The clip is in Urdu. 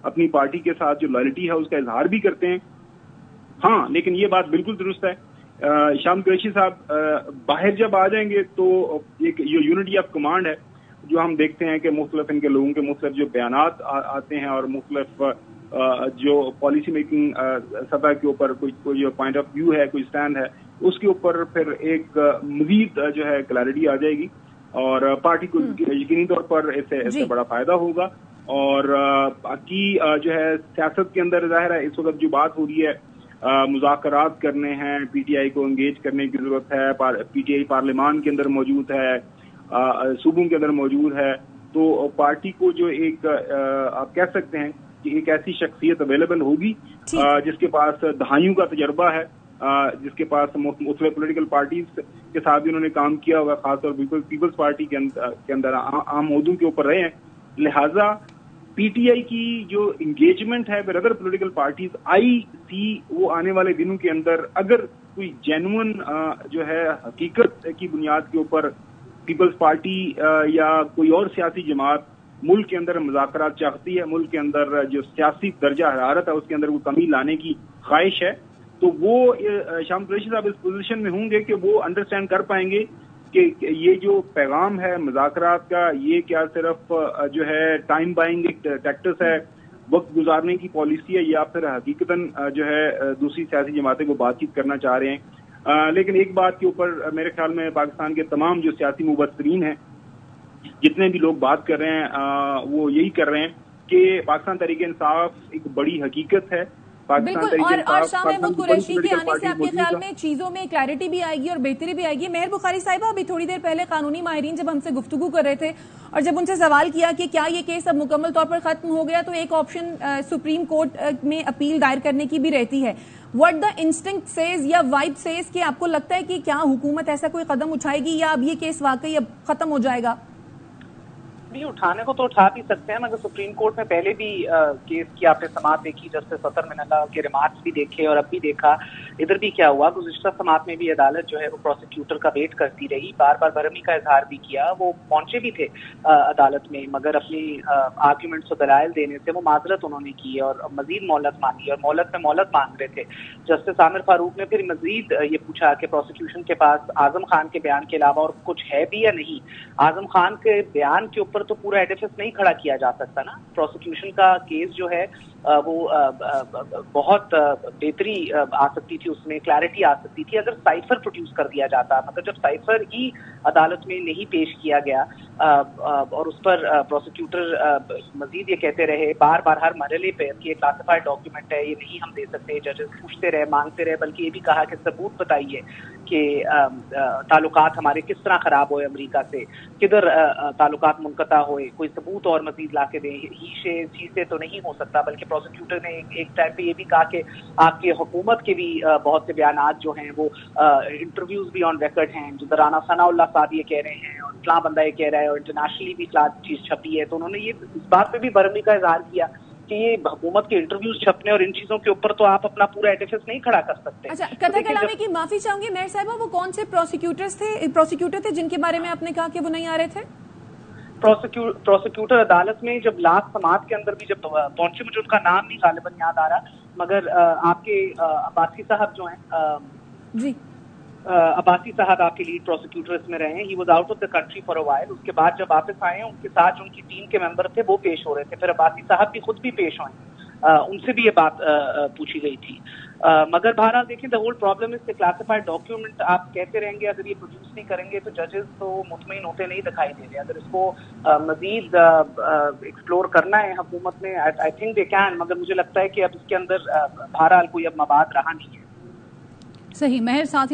اپنی پارٹی کے ساتھ جو لائلٹی ہے اس کا اظہار بھی کرتے ہیں. ہاں لیکن یہ بات بالکل درست ہے, شام قریشی صاحب باہر جب آ جائیں گے تو ایک یونٹی آف کمانڈ ہے جو ہم دیکھتے ہیں کہ مختلف ان کے لوگوں کے مختلف جو بیانات آتے ہیں اور مختلف جو پالیسی میکنگ سطح کے اوپر کوئی جو پوائنٹ آف ویو ہے, کوئی سٹینڈ ہے, اس کے اوپر پھر ایک مزید جو ہے کلیئرٹی آ جائے گی اور پارٹی کو یقینی طور پر اس سے بڑا فائدہ ہوگا. اور باقی جو ہے سیاست کے اندر ظاہر ہے اس وقت جو بات ہو رہی ہے مذاکرات کرنے ہیں, پی ٹی آئی کو انگیج کرنے کی ضرورت ہے, پی ٹی آئی پارلیمان کے اندر موجود ہے, صوبوں کے اندر موجود ہے, تو پارٹی کو جو ایک آپ کہہ سکتے ہیں کہ ایک ایسی شخصیت اویلیبل ہوگی جس کے پاس دہائیوں کا تجربہ ہے, جس کے پاس مختلف پولیٹیکل پارٹیز کے ساتھ بھی انہوں نے کام کیا ہوا, خاص طور پر پیپلز پارٹی کے اندر عام عہدوں کے اوپر رہے ہیں. لہذا پی ٹی آئی کی جو انگیجمنٹ ہے ود ادر پولیٹیکل پارٹیز, آئی سی وہ آنے والے دنوں کے اندر اگر کوئی جینون جو ہے حقیقت کی بنیاد کے اوپر پیپلز پارٹی یا کوئی اور سیاسی جماعت ملک کے اندر مذاکرات چاہتی ہے, ملک کے اندر جو سیاسی درجہ حرارت ہے اس کے اندر وہ کمی لانے کی خواہش ہے, تو وہ شام قریشی صاحب اس پوزیشن میں ہوں گے کہ وہ انڈرسٹینڈ کر پائیں گے کہ یہ جو پیغام ہے مذاکرات کا, یہ کیا صرف جو ہے ٹائم بائنگ ٹیکٹس ہے, وقت گزارنے کی پالیسی ہے, یا پھر حقیقتاً جو ہے دوسری سیاسی جماعتیں کو بات چیت کرنا چاہ رہے ہیں. لیکن ایک بات کے اوپر میرے خیال میں پاکستان کے تمام جو سیاسی مبصرین ہیں, جتنے بھی لوگ بات کر رہے ہیں وہ یہی کر رہے ہیں کہ پاکستان تحریک انصاف ایک بڑی حقیقت ہے. بالکل, اور شاہ محمود قریشی کے آنے سے آپ کے خیال میں چیزوں میں کلیئرٹی بھی آئے گی اور بہتری بھی آئے گی. مہر بخاری صاحبہ, ابھی تھوڑی دیر پہلے قانونی ماہرین جب ہم سے گفتگو کر رہے تھے اور جب ان سے سوال کیا کہ کیا یہ کیس اب مکمل طور پر ختم ہو گیا, تو ایک آپشن سپریم کورٹ میں اپیل دائر کرنے کی بھی رہتی ہے. واٹ دا انسٹنکٹ سیز یا وائب سیز کہ آپ کو لگتا ہے کہ کیا حکومت ایسا کوئی قدم اٹھائے گی یا اب یہ کیس واقعی اب ختم ہو جائے گا؟ اٹھانے کو تو اٹھا بھی سکتے ہیں, مگر سپریم کورٹ میں پہلے بھی کیس کی آپ نے سماعت دیکھی, جسٹس اطہر من اللہ کے ریمارکس بھی دیکھے اور اب بھی دیکھا. ادھر بھی کیا ہوا, گزشتہ سماعت میں بھی عدالت جو ہے وہ پروسیکیوٹر کا ویٹ کرتی رہی, بار بار برہمی کا اظہار بھی کیا. وہ پہنچے بھی تھے عدالت میں, مگر اپنی آرگیومنٹس و دلائل دینے سے وہ معذرت انہوں نے کی اور مزید مہلت مانگی, اور مہلت میں مہلت مانگ رہے تھے. جسٹس عامر فاروق نے پھر مزید یہ پوچھا کہ پروسیکیوشن کے پاس اعظم خان کے بیان کے علاوہ اور کچھ ہے بھی یا نہیں. اعظم خان کے بیان کے اوپر تو پورا ایڈیفس نہیں کھڑا کیا جا سکتا نا. پروسیکیوشن کا کیس جو ہے وہ بہت بہتری آ سکتی تھی, اس میں کلیئرٹی آ سکتی تھی اگر سائفر پروڈیوس کر دیا جاتا, مگر جب سائفر ہی عدالت میں نہیں پیش کیا گیا اور اس پر پروسیکیوٹر مزید یہ کہتے رہے بار بار ہر مرحلے پہ کہ یہ کلاسیفائڈ ڈاکیومنٹ ہے, یہ نہیں ہم دے سکتے, ججز پوچھتے رہے, مانگتے رہے, بلکہ یہ بھی کہا کہ ثبوت بتائیے کہ تعلقات ہمارے کس طرح خراب ہوئے امریکہ سے, کدھر تعلقات منقطع ہوئے, کوئی ثبوت اور مزید لا کے دیں. ہی سے تو نہیں ہو سکتا, بلکہ پروسیکیوٹر نے ایک ٹائم پہ یہ بھی کہا کہ آپ کی حکومت کے بھی بہت سے بیانات جو ہیں وہ انٹرویوز بھی آن ریکارڈ ہیں, جو درانا ثناء اللہ صاحب یہ کہہ رہے ہیں اور فلاں بندہ یہ کہہ رہا ہے, اور انٹرنیشنلی بھی فلاں چیز چھپی ہے. تو انہوں نے یہ اس بات پہ بھی برہمی کا اظہار کیا کہ یہ حکومت کے انٹرویوز چھپنے اور ان چیزوں کے اوپر تو آپ اپنا پورا ایڈیفس نہیں کھڑا کر سکتے. اچھا, قطع کلامی کی معافی چاہوں گی مہر صاحبہ, وہ کون سے پروسیکیوٹر تھے جن کے بارے میں آپ نے کہا کہ وہ نہیں آ رہے تھے؟ پروسیکیوٹر عدالت میں جب لاسٹ سماعت کے اندر بھی جب پہنچے, مجھے ان کا نام نہیں غالباً یاد آ رہا, مگر آپ کے عباسی صاحب جو ہیں, جی عباسی صاحب آپ کے لیڈ پروسیکیوٹر اس میں رہے ہیں. He was out of the country for a while. اس کے بعد جب واپس آئے ہیں, ان کے ساتھ جو ان کی ٹیم کے ممبر تھے وہ پیش ہو رہے تھے, پھر عباسی صاحب بھی خود بھی پیش ہوئے, ان سے بھی یہ بات پوچھی گئی تھی. مگر بہرحال دیکھیں, دا ہول پرابلم از کہ کلاسیفائڈ ڈاکیومنٹ آپ کہتے رہیں گے, اگر یہ پروڈیوس نہیں کریں گے تو ججز تو مطمئن ہوتے نہیں دکھائی دے رہے. اگر اس کو مزید ایکسپلور کرنا ہے حکومت نے, آئی تھنک دے کین, مگر مجھے لگتا ہے کہ اب اس کے اندر بہرحال کوئی اب مواد رہا نہیں ہے. صحیح. مہر ساتھ